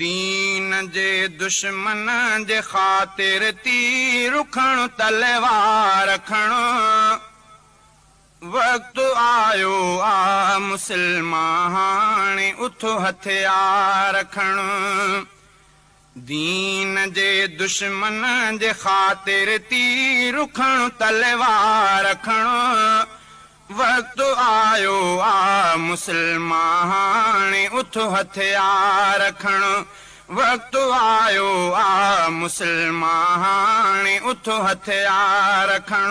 दीन जे दुश्मन जे ख़ातिर तीर रखण तलवार रखण वक़्तु आयो आ मुसलमान हाणे उथो हथियार रखण दीन जे दुश्मन जे ख़ातिर तीर रखण तलवार रखण वक़्तु आयो आ मुसलमान हाणे उथो हथियार रखण वक़्तु आयो आ मुसलमान हाणे उथो हथियार रखण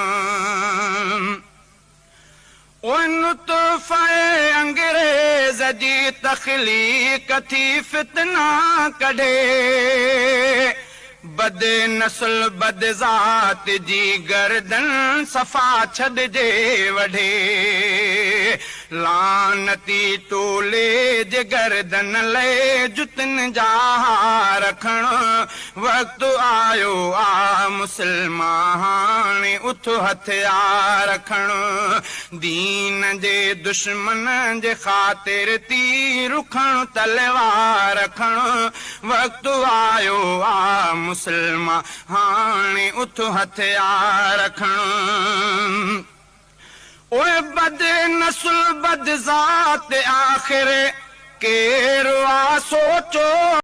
नुतफ़े अंग्रेज़ जी तख़लीक़ थी फितना कढे बद नस्ल बद ज़ात जी गर्दन सफ़ा छॾिजे वढे लानती टोले जे गर्दन ले जुतन जा रखण वक़्तु आयो आ मुसलमान हाणे उथो हथियार रखण दीन जे दुश्मन जे ख़ातिर तीर रखण तलवार रखण वक़्तु आयो आ मुसलमान हाणे उथो हथियार रखण ओए बद नस्ल बद ज़ात आख़िर केरु आ सोचो